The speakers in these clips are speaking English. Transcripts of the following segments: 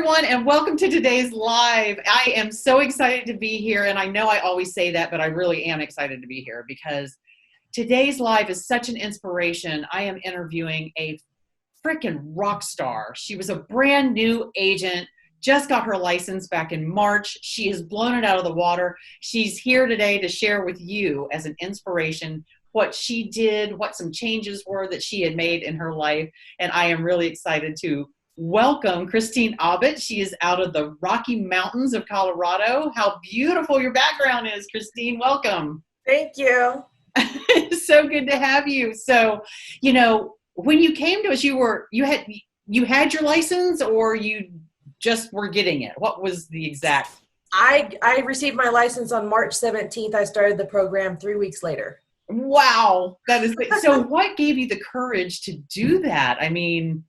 everyone, and welcome to today's live. I am so excited to be here, and I know I always say that, but I really am excited to be here because today's live is such an inspiration. I am interviewing a freaking rock star. She was a brand new agent, just got her license back in March. She has blown it out of the water. She's here today to share with you as an inspiration what she did, what some changes were that she had made in her life, and I am really excited to welcome Christine Abbott. She is out of the Rocky Mountains of Colorado. How beautiful your background is, Christine. Welcome. Thank you. It's so good to have you. So, when you came to us, you had your license, or you just were getting it? What was the exact? I received my license on March 17th. I started the program 3 weeks later. Wow. That is so what gave you the courage to do that? I mean,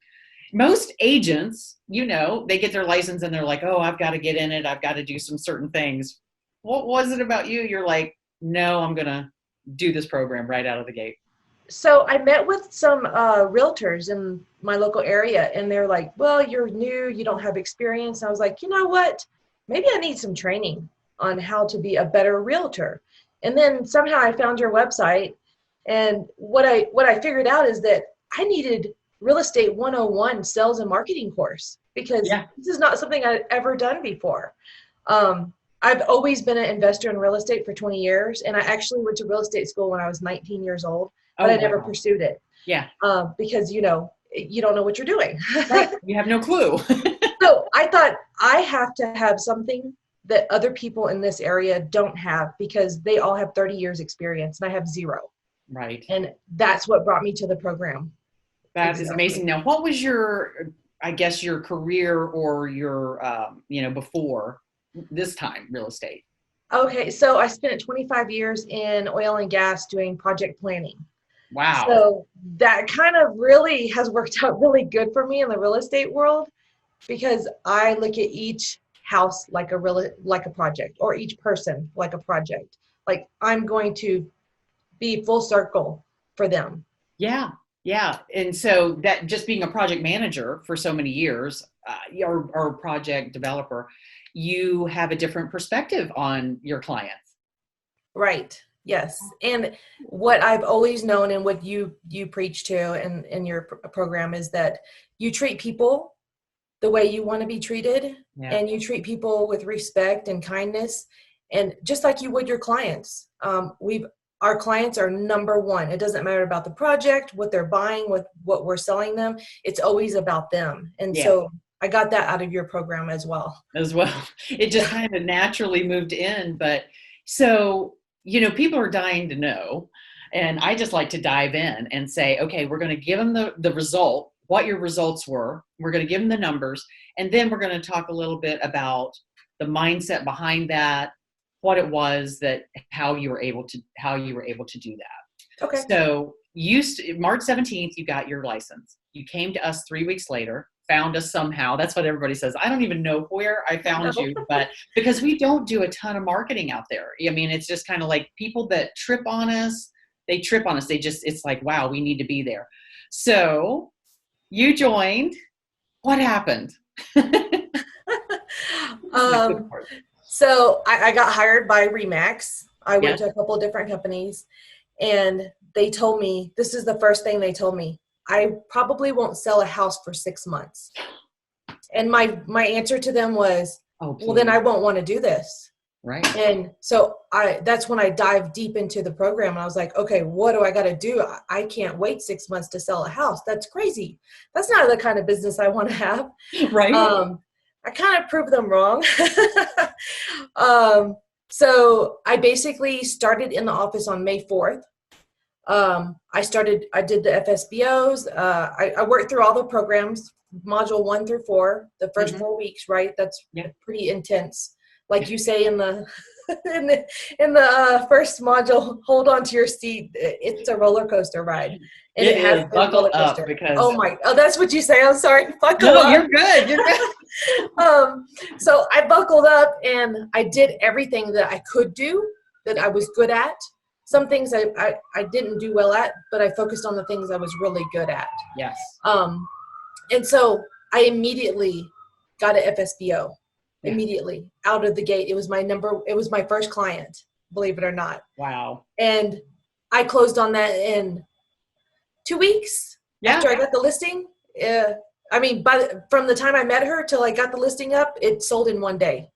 most agents, they get their license and they're like, oh, I've got to get in it. I've got to do some certain things. What was it about you? You're like, no, I'm going to do this program right out of the gate. So I met with some realtors in my local area, and they're like, well, you're new, you don't have experience. And I was like, you know what? Maybe I need some training on how to be a better realtor. And then somehow I found your website, and what I figured out is that I needed Real Estate 101 sales and marketing course, because This is not something I'd ever done before. I've always been an investor in real estate for 20 years, and I actually went to real estate school when I was 19 years old, but I never pursued it. Yeah. Because, you don't know what you're doing. Right. You have no clue. So I thought I have to have something that other people in this area don't have, because they all have 30 years experience and I have 0. Right. And that's what brought me to the program. That is amazing. Now, what was your career or your, before this time real estate? Okay. So I spent 25 years in oil and gas doing project planning. Wow. So that kind of really has worked out really good for me in the real estate world, because I look at each house like a project, or each person like a project. Like I'm going to be full circle for them. Yeah. Yeah. And so that just being a project manager for so many years, or project developer, you have a different perspective on your clients. Right. Yes. And what I've always known, and what you preach to in your program, is that you treat people the way you want to be treated, and you treat people with respect and kindness, and just like you would your clients. Our clients are number one. It doesn't matter about the project, what they're buying, what we're selling them. It's always about them. And so I got that out of your program as well. It just kind of naturally moved in. But so, people are dying to know. And I just like to dive in and say, okay, we're going to give them the result, what your results were. We're going to give them the numbers. And then we're going to talk a little bit about the mindset behind that, what it was how you were able to do that. Okay. So March 17th, you got your license. You came to us 3 weeks later, found us somehow. That's what everybody says. I don't even know where I found you, but because we don't do a ton of marketing out there. I mean, it's just kind of like people that trip on us. It's like, wow, we need to be there. So you joined. What happened? So I got hired by ReMax. I went to a couple of different companies, and they told me, this is the first thing they told me: I probably won't sell a house for 6 months. And my answer to them was, well, then I won't want to do this. Right. And so that's when I dived deep into the program. And I was like, okay, what do I got to do? I can't wait 6 months to sell a house. That's crazy. That's not the kind of business I want to have. Right. I kind of proved them wrong. So I basically started in the office on May 4th. I did the FSBOs. I worked through all the programs, module 1 through 4, the first 4 weeks, right? That's pretty intense. Like you say in the in the first module, hold on to your seat. It's a roller coaster ride. And it has buckle up because that's what you say. I'm sorry. Buckle up. You're good. You're good. So I buckled up and I did everything that I could do, that I was good at. Some things I didn't do well at, but I focused on the things I was really good at. Yes. And so I immediately got an FSBO Yeah. immediately out of the gate. It was my first client, believe it or not. Wow. And I closed on that in 2 weeks after I got the listing. I mean, from the time I met her till I got the listing up, it sold in 1 day.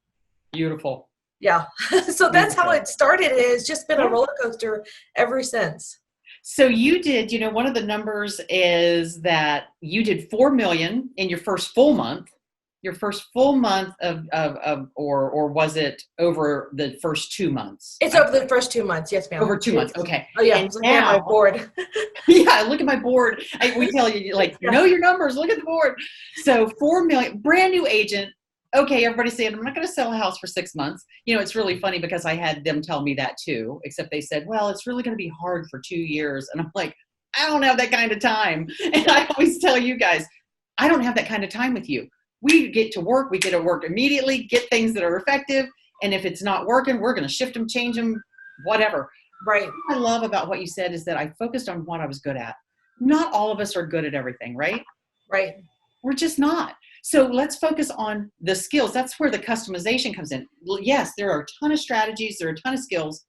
Beautiful. Yeah. So that's how it started. It's just been a roller coaster ever since. So you did, one of the numbers is that you did 4 million in your first full month. Your first full month or was it over the first 2 months? It's over the first 2 months. Yes, ma'am. Over 2 months. Okay. Oh yeah. And Look at my board. Yeah. Look at my board. We tell you know your numbers, look at the board. So 4 million, brand new agent. Okay. Everybody's saying, I'm not going to sell a house for 6 months. It's really funny because I had them tell me that too, except they said, well, it's really going to be hard for 2 years. And I'm like, I don't have that kind of time. And I always tell you guys, I don't have that kind of time with you. We get to work. We get to work immediately, get things that are effective. And if it's not working, we're going to shift them, change them, whatever. Right. What I love about what you said is that I focused on what I was good at. Not all of us are good at everything, right? Right. We're just not. So let's focus on the skills. That's where the customization comes in. Yes, there are a ton of strategies. There are a ton of skills.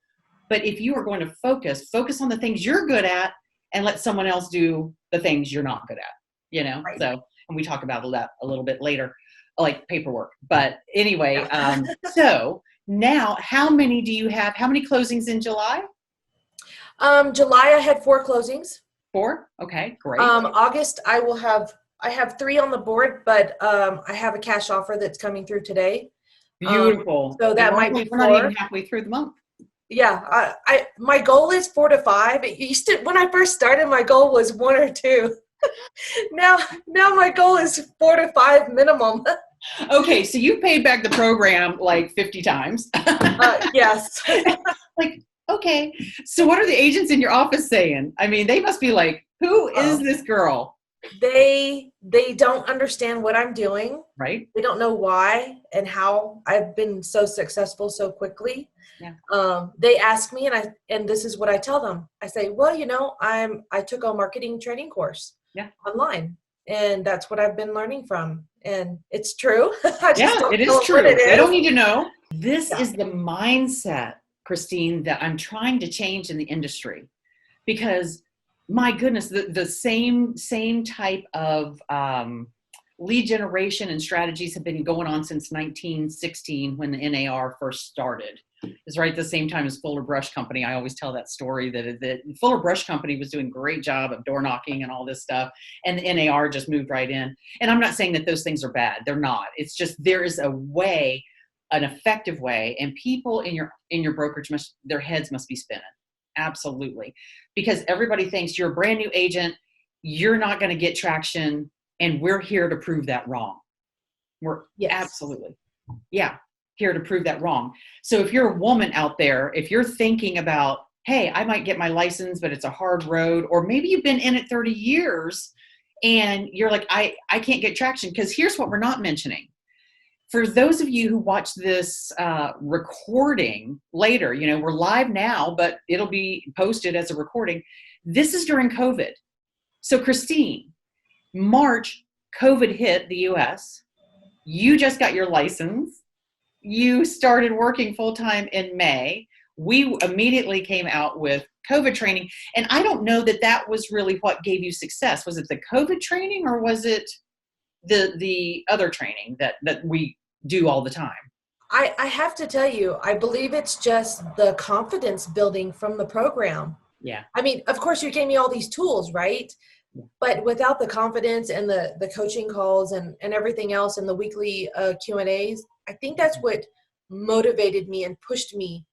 But if you are going to focus on the things you're good at and let someone else do the things you're not good at, Right. So. And we talk about that a little bit later, like paperwork. But anyway, so now how many do you have? How many closings in July? July, I had 4 closings. 4? Okay, great. August, I have 3 on the board, but I have a cash offer that's coming through today. Beautiful. So that might be 4. We're not even halfway through the month. Yeah, my goal is 4 to 5. When I first started, my goal was 1 or 2. Now my goal is 4 to 5 minimum. Okay, so you paid back the program like 50 times. Yes. Okay. So what are the agents in your office saying? I mean, they must be like, who is this girl? They don't understand what I'm doing. Right. They don't know why and how I've been so successful so quickly. Yeah. They ask me and this is what I tell them. I say, well, I took a marketing training course online, and that's what I've been learning from. And it's true. It is true. They don't need to know. This is the mindset, Christine, that I'm trying to change in the industry, because my goodness, the same type of lead generation and strategies have been going on since 1916 when the NAR first started. It's right at the same time as Fuller Brush Company. I always tell that story that Fuller Brush Company was doing a great job of door knocking and all this stuff, and the NAR just moved right in. And I'm not saying that those things are bad. They're not. It's just there is a way, an effective way, and people in your brokerage their heads must be spinning. Absolutely. Because everybody thinks you're a brand new agent, you're not going to get traction, and we're here to prove that wrong. We're absolutely. Yeah. Here to prove that wrong. So if you're a woman out there, if you're thinking about, hey, I might get my license, but it's a hard road, or maybe you've been in it 30 years and you're like, I can't get traction, because here's what we're not mentioning. For those of you who watch this recording later, we're live now, but it'll be posted as a recording. This is during COVID. So Christine, March, COVID hit the US. You just got your license. You started working full-time in May. We immediately came out with COVID training. And I don't know that was really what gave you success. Was it the COVID training, or was it the other training that we do all the time? I have to tell you, I believe it's just the confidence building from the program. Yeah. I mean, of course you gave me all these tools, right? Yeah. But without the confidence and the coaching calls and everything else and the weekly Q&As, I think that's what motivated me and pushed me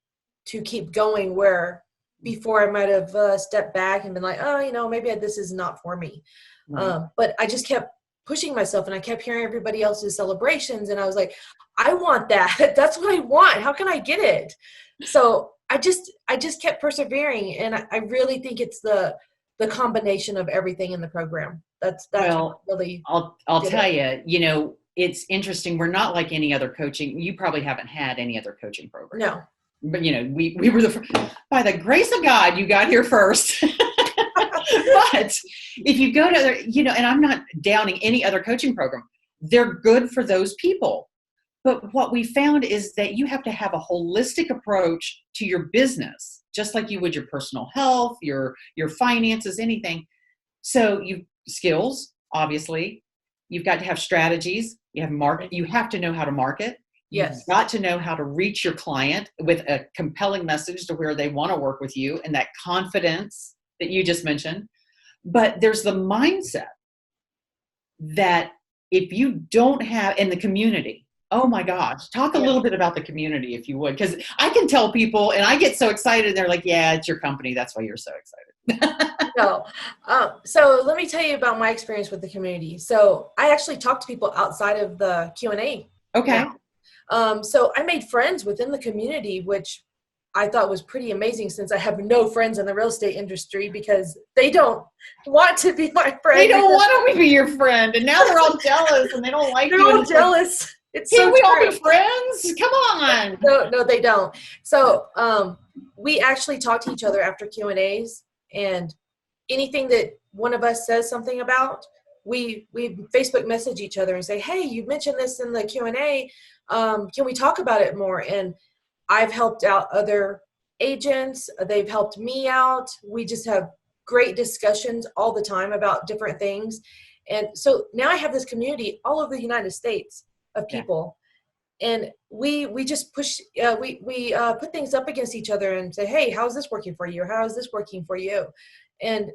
to keep going, where before I might have stepped back and been like, oh, maybe this is not for me. Right. But I just kept pushing myself, and I kept hearing everybody else's celebrations, and I was like, I want that. That's what I want. How can I get it? So I just kept persevering, and I really think it's the combination of everything in the program. That's well, really. I'll tell you, it's interesting. We're not like any other coaching. You probably haven't had any other coaching program. No. But, we were by the grace of God, you got here first. But if you go to, and I'm not downing any other coaching program, they're good for those people. But what we found is that you have to have a holistic approach to your business, just like you would your personal health, your finances, anything. So skills, obviously, you've got to have strategies, you have to know how to market. You've Yes. got to know how to reach your client with a compelling message to where they want to work with you, and that confidence that you just mentioned. But there's the mindset that if you don't have in the community, oh my gosh, talk a little bit about the community if you would, because I can tell people and I get so excited. They're like, yeah, it's your company. That's why you're so excited. No. So let me tell you about my experience with the community. So I actually talk to people outside of the Q&A. Okay. Now. So I made friends within the community, which I thought was pretty amazing, since I have no friends in the real estate industry because they don't want to be my friend. They don't want to be your friend. And now they're all jealous and they don't like you. They're all jealous. It's Can't so we all true. be friends? Come on. No, they don't. So we actually talk to each other after Q&As, and anything that one of us says something about, we Facebook message each other and say, hey, you mentioned this in the Q&A. Can we talk about it more? And I've helped out other agents. They've helped me out. We just have great discussions all the time about different things. And so now I have this community all over the United States of people. Yeah. And we just push, we put things up against each other and say, hey, how is this working for you? Or how is this working for you? And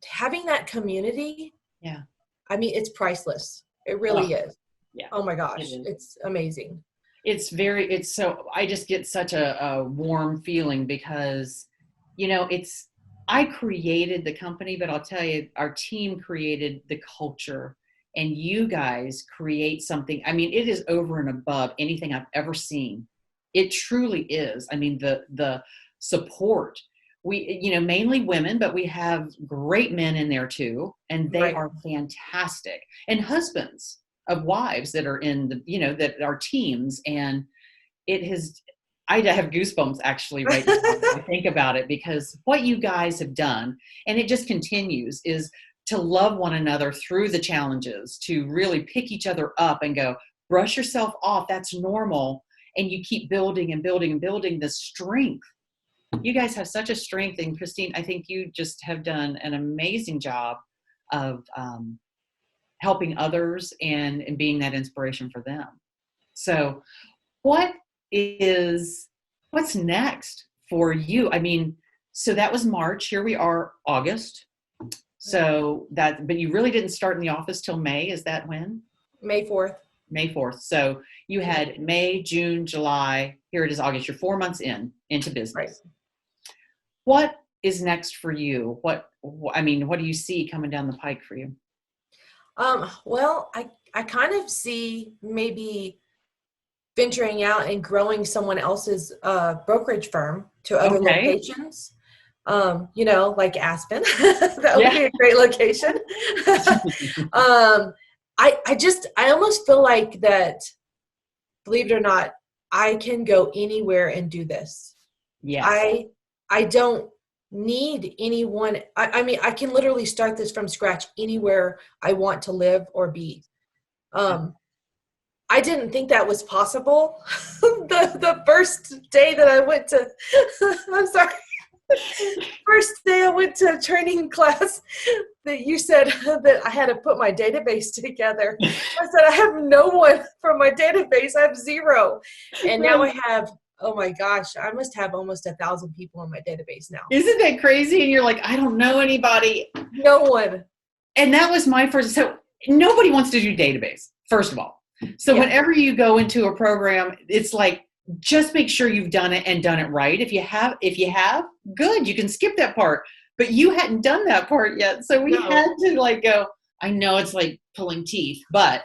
having that community, I mean, it's priceless. It really is. Yeah. Oh my gosh. It's amazing. I just get such a warm feeling because, I created the company, but I'll tell you, our team created the culture, and you guys create something. I mean, it is over and above anything I've ever seen. It truly is. I mean, the support, we, mainly women, but we have great men in there too. And they are fantastic, and husbands of wives that are in the, that are teams. And I have goosebumps actually right now when I think about it, because what you guys have done, and it just continues, is to love one another through the challenges, to really pick each other up and go, brush yourself off. That's normal. And you keep building and building and building the strength. You guys have such a strength. And Christine, I think you just have done an amazing job of helping others and being that inspiration for them. So what's next for you? I mean, so that was March. Here we are, August. So but you really didn't start in the office till May. Is that when? May 4th. May 4th. So you had May, June, July. Here it is, August. You're 4 months into business. Right. What is next for you? What do you see coming down the pike for you? Well, I kind of see maybe venturing out and growing someone else's brokerage firm to other locations. Like Aspen. That would be a great location. I almost feel like that, believe it or not, I can go anywhere and do this. Yeah. I don't need anyone. I mean, I can literally start this from scratch anywhere I want to live or be. I didn't think that was possible. The first day that I went to, I'm sorry. First day I went to a training class, that you said that I had to put my database together. I said, I have no one from my database. I have zero. And now I have, oh my gosh, I must have almost 1,000 people in my database now. Isn't that crazy? And you're like, I don't know anybody. No one. And that was my first. So nobody wants to do database, first of all. So whenever you go into a program, it's like, just make sure you've done it and done it right. If you have, good, you can skip that part. But you hadn't done that part yet. So we had to go, I know it's like pulling teeth, but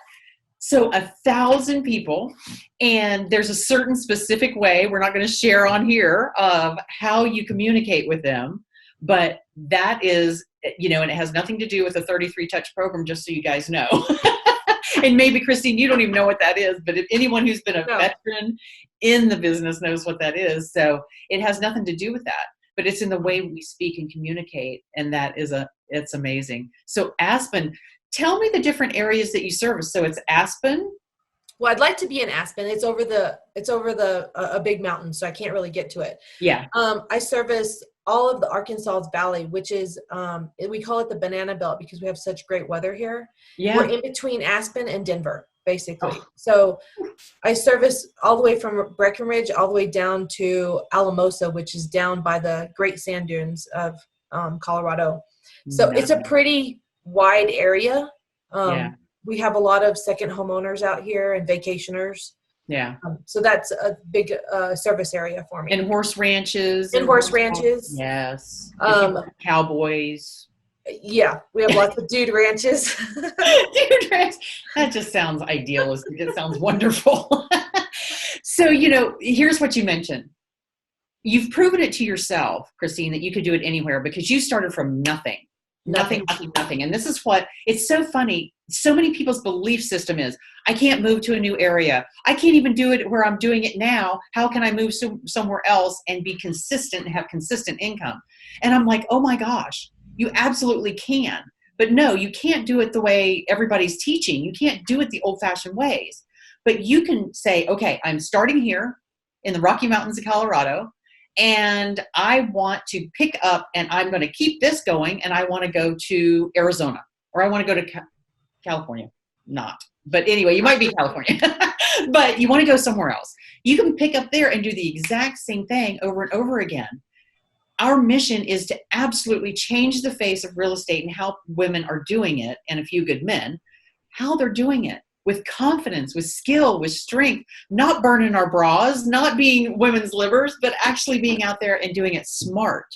so 1,000 people, and there's a certain specific way we're not going to share on here of how you communicate with them. But that is, and it has nothing to do with the 33 touch program, just so you guys know. And maybe Christine, you don't even know what that is, but if anyone who's been a veteran in the business knows what that is. So it has nothing to do with that, but it's in the way we speak and communicate. And that is it's amazing. So Aspen, tell me the different areas that you service. So it's Aspen. Well, I'd like to be in Aspen. It's over a big mountain, so I can't really get to it. Yeah. I service all of the Arkansas Valley, which is, we call it the banana belt because we have such great weather here. Yeah. We're in between Aspen and Denver, basically. Oh. So I service all the way from Breckenridge all the way down to Alamosa, which is down by the Great Sand Dunes of Colorado. So it's a pretty wide area. Yeah. We have a lot of second homeowners out here and vacationers. Yeah. So that's a big service area for me. And horse ranches. And horse ranches. Yes. Cowboys. Yeah, we have lots of dude ranches. Dude ranch. That just sounds idealistic. It sounds wonderful. So, here's what you mentioned. You've proven it to yourself, Christine, that you could do it anywhere because you started from nothing. Nothing. And this is what, it's so funny. So many people's belief system is, I can't move to a new area. I can't even do it where I'm doing it now. How can I move somewhere else and be consistent and have consistent income? And I'm like, oh my gosh, you absolutely can. But no, you can't do it the way everybody's teaching. You can't do it the old-fashioned ways. But you can say, okay, I'm starting here in the Rocky Mountains of Colorado, and I want to pick up, and I'm going to keep this going, and I want to go to Arizona, or I want to go to California. Not. But anyway, you might be California, but you want to go somewhere else. You can pick up there and do the exact same thing over and over again. Our mission is to absolutely change the face of real estate and how women are doing it, and a few good men, how they're doing it with confidence, with skill, with strength, not burning our bras, not being women's livers, but actually being out there and doing it smart.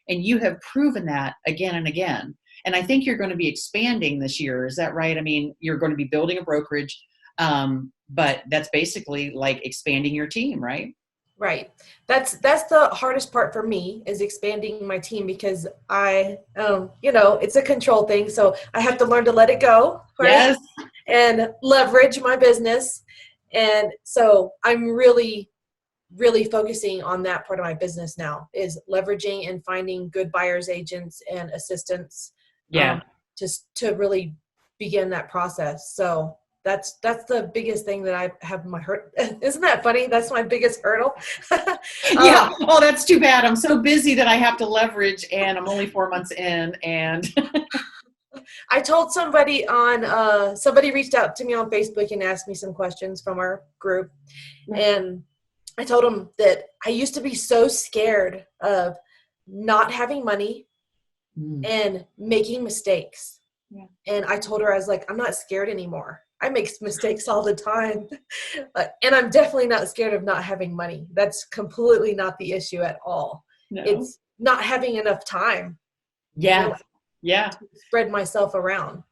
And you have proven that again and again. And I think you're going to be expanding this year. Is that right? I mean, you're going to be building a brokerage, but that's basically like expanding your team, right? Right. That's the hardest part for me is expanding my team because I, it's a control thing. So I have to learn to let it go. Right? Yes. And leverage my business. And so I'm really, really focusing on that part of my business now is leveraging and finding good buyers agents and assistants. Yeah. Just to really begin that process. So that's the biggest thing that I have my hurt. Isn't that funny? That's my biggest hurdle. Yeah. Oh, that's too bad. I'm so busy that I have to leverage and I'm only 4 months in and I told somebody somebody reached out to me on Facebook and asked me some questions from our group. And I told them that I used to be so scared of not having money and making mistakes. Yeah. And I told her, I was like, I'm not scared anymore. I make mistakes all the time. And I'm definitely not scared of not having money. That's completely not the issue at all. No. It's not having enough time. Yeah. Yeah. To spread myself around.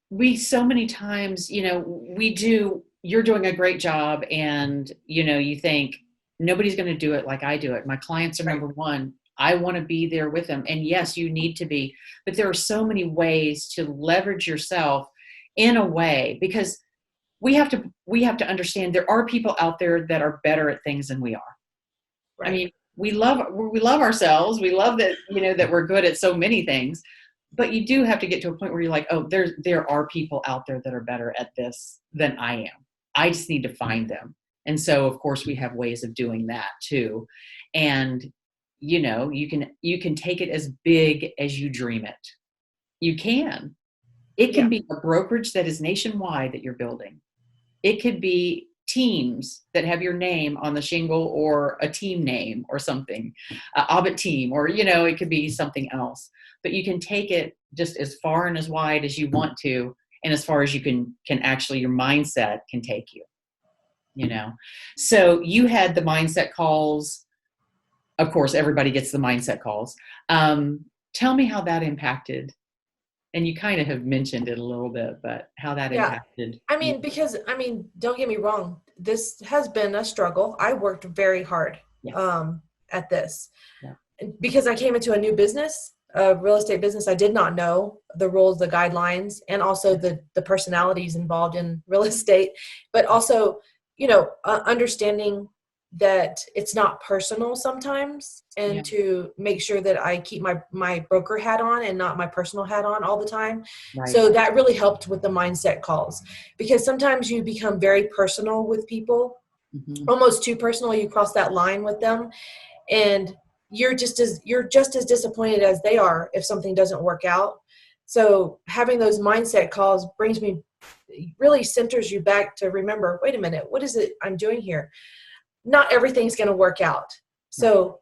We so many times, you're doing a great job and, you think nobody's going to do it like I do it. My clients are number one. I want to be there with them. And yes, you need to be, but there are so many ways to leverage yourself in a way, because we have to understand there are people out there that are better at things than we are. Right. I mean, we love ourselves. We love that, that we're good at so many things, but you do have to get to a point where you're like, oh, there are people out there that are better at this than I am. I just need to find them. And so of course we have ways of doing that too. And you can take it as big as you dream it. You can. It can be a brokerage that is nationwide that you're building. It could be teams that have your name on the shingle or a team name or something, Obbit team, or, it could be something else. But you can take it just as far and as wide as you want to, and as far as you can actually, your mindset can take you, So you had the mindset calls. Of course, everybody gets the mindset calls. Tell me how that impacted. And you kind of have mentioned it a little bit, but how that impacted. Because don't get me wrong. This has been a struggle. I worked very hard at this because I came into a new business, a real estate business. I did not know the rules, the guidelines, and also the personalities involved in real estate, but also, understanding that it's not personal sometimes, Yeah. and to make sure that I keep my broker hat on and not my personal hat on all the time. Right. So that really helped with the mindset calls, because sometimes you become very personal with people, Mm-hmm. almost too personal. You cross that line with them, and you're just as disappointed as they are if something doesn't work out. So having those mindset calls really centers you back to remember, wait a minute, what is it I'm doing here? Not everything's going to work out. Right. So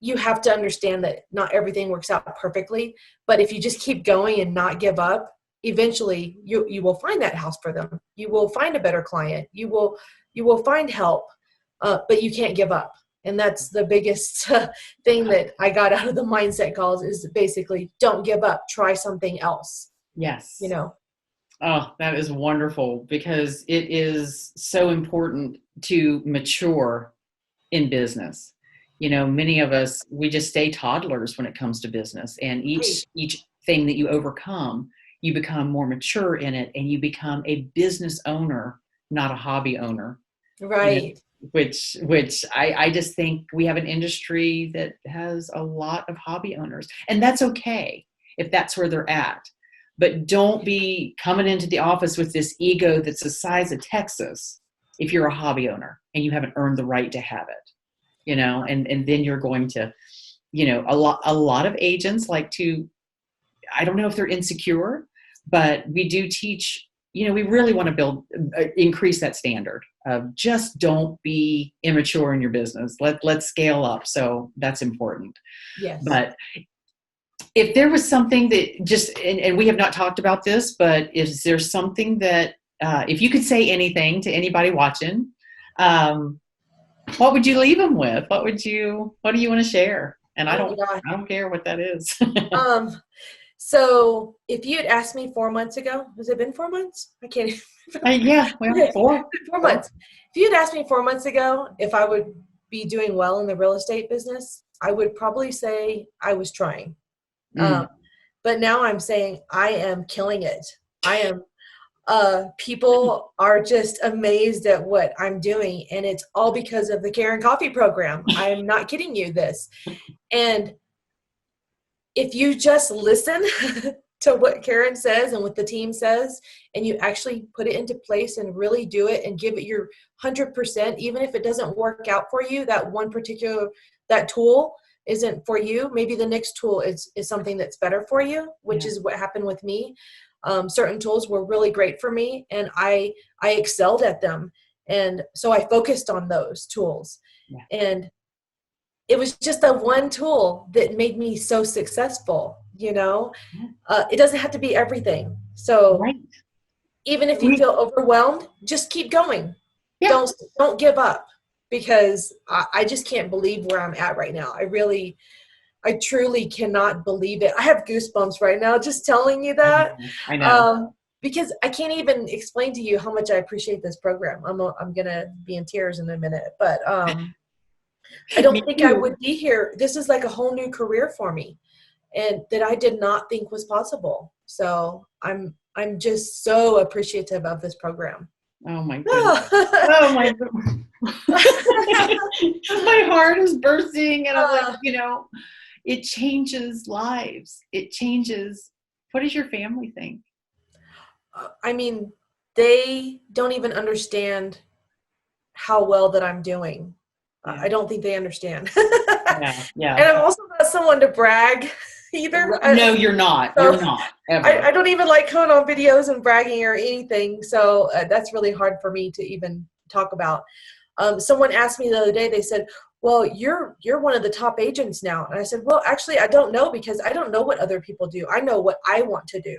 you have to understand that not everything works out perfectly, but if you just keep going and not give up, eventually you will find that house for them. You will find a better client. You will find help, but you can't give up. And that's the biggest thing that I got out of the mindset calls, is basically don't give up. Try something else. Yes. You know. Oh, that is wonderful, because it is so important to mature in business. Many of us, we just stay toddlers when it comes to business, and Right. each thing that you overcome, you become more mature in it, and you become a business owner, not a hobby owner. you know, Right. which I just think we have an industry that has a lot of hobby owners, and that's okay if that's where they're at. But don't be coming into the office with this ego that's the size of Texas if you're a hobby owner and you haven't earned the right to have it. And then you're going to, a lot of agents like to, I don't know if they're insecure, but we do teach, we really want to increase that standard of just don't be immature in your business. Let's scale up. So that's important. Yes. But if there was something that and we have not talked about this, but is there something that, if you could say anything to anybody watching, what would you leave them with? What do you want to share? And I Oh my God. don't care what that is. Um, So if you had asked me 4 months ago, has it been 4 months? I can't even. Yeah, well, Okay, four. 4 months. If you had asked me 4 months ago if I would be doing well in the real estate business, I would probably say I was trying. Mm, But now I'm saying I am killing it. I am. People are just amazed at what I'm doing, and it's all because of the Karen Coffey program. I'm not kidding you. This, and if you just listen to what Karen says and what the team says, and you actually put it into place and really do it and give it your 100%, even if it doesn't work out for you, that tool isn't for you. Maybe the next tool is something that's better for you, which yeah. is what happened with me. Certain tools were really great for me, and I excelled at them. And so I focused on those tools. Yeah. And it was just the one tool that made me so successful. It doesn't have to be everything. So Right. even if you feel overwhelmed, just keep going. Yeah. Don't give up, because I just can't believe where I'm at right now. I truly cannot believe it. I have goosebumps right now just telling you that. I know. Because I can't even explain to you how much I appreciate this program. I'm gonna be in tears in a minute, but I Me don't think I too. would be here. This is like a whole new career for me, and that I did not think was possible. So I'm just so appreciative of this program. Oh my goodness. Oh my goodness. My heart is bursting, and I'm like, it changes lives. It changes. What does your family think? I mean, they don't even understand how well that I'm doing. Yeah. I don't think they understand. Yeah. Yeah. And I'm also not someone to brag either. No, you're not. So You're not ever. I don't even like coming on videos and bragging or anything. So that's really hard for me to even talk about. Someone asked me the other day, they said, well, you're one of the top agents now. And I said, well, actually, I don't know, because I don't know what other people do. I know what I want to do.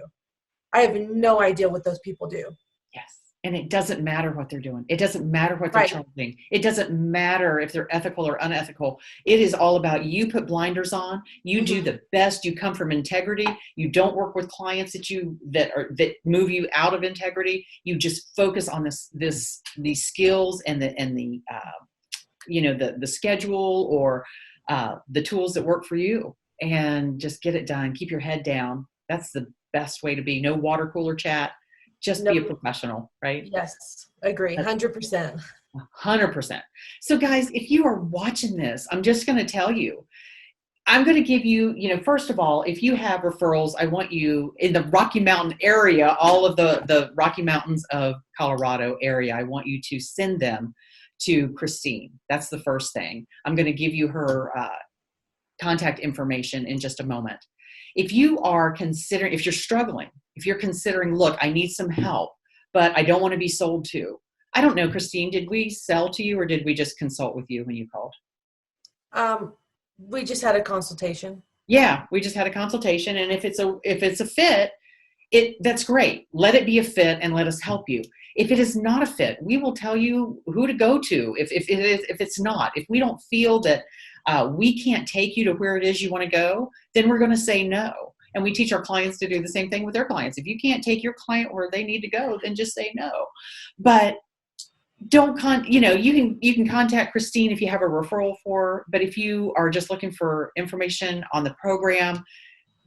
I have no idea what those people do. Yes. And it doesn't matter what they're doing. It doesn't matter what they're Right. charging. It doesn't matter if they're ethical or unethical. It is all about you put blinders on. You do the best. You come from integrity. You don't work with clients that move you out of integrity. You just focus on these skills and the schedule or the tools that work for you, and just get it done. Keep your head down. That's the best way to be. No water cooler chat. Just be a professional, right? Yes, agree, 100%. 100%. So guys, if you are watching this, I'm just going to tell you, I'm going to give you, first of all, if you have referrals, I want you in the Rocky Mountain area, all of the Rocky Mountains of Colorado area, I want you to send them to Christine. That's the first thing. I'm going to give you her contact information in just a moment. If you are considering, if you're struggling, if you're considering, look, I need some help, but I don't want to be sold to. I don't know, Christine, did we sell to you or did we just consult with you when you called? We just had a consultation. Yeah, we just had a consultation. And if it's a fit, that's great. Let it be a fit and let us help you. If it is not a fit, we will tell you who to go to. If it's not, if we don't feel that we can't take you to where it is you want to go, then we're going to say no. And we teach our clients to do the same thing with their clients. If you can't take your client where they need to go, then just say no. But you can contact Christine if you have a referral for her, but if you are just looking for information on the program,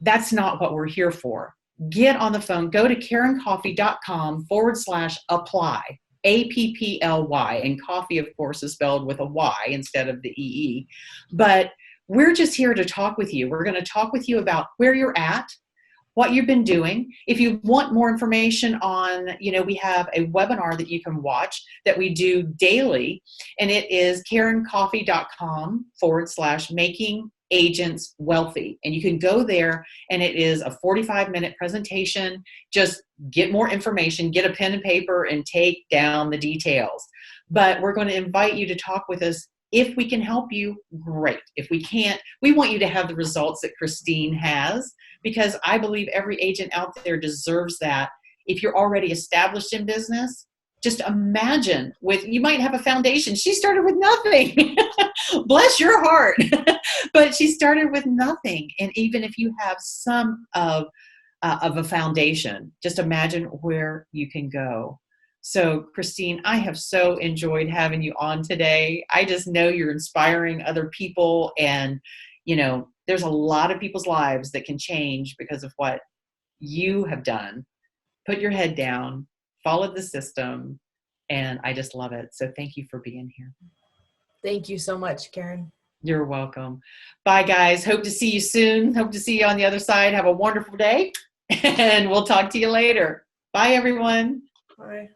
that's not what we're here for. Get on the phone, go to KarenCoffey.com/apply, APPLY, and coffee, of course, is spelled with a Y instead of the EE. But we're just here to talk with you. We're going to talk with you about where you're at, what you've been doing. If you want more information on, we have a webinar that you can watch that we do daily, and it is KarenCoffey.com/making agents wealthy. And you can go there, and it is a 45-minute presentation. Just get more information, get a pen and paper, and take down the details. But we're going to invite you to talk with us. If we can help you, great. If we can't, we want you to have the results that Christine has, because I believe every agent out there deserves that. If you're already established in business, just imagine you might have a foundation. She started with nothing. Bless your heart. But she started with nothing. And even if you have some of a foundation, just imagine where you can go. So Christine, I have so enjoyed having you on today. I just know you're inspiring other people, and there's a lot of people's lives that can change because of what you have done. Put your head down, follow the system, and I just love it. So thank you for being here. Thank you so much, Karen. You're welcome. Bye, guys. Hope to see you soon. Hope to see you on the other side. Have a wonderful day, and we'll talk to you later. Bye, everyone. Bye.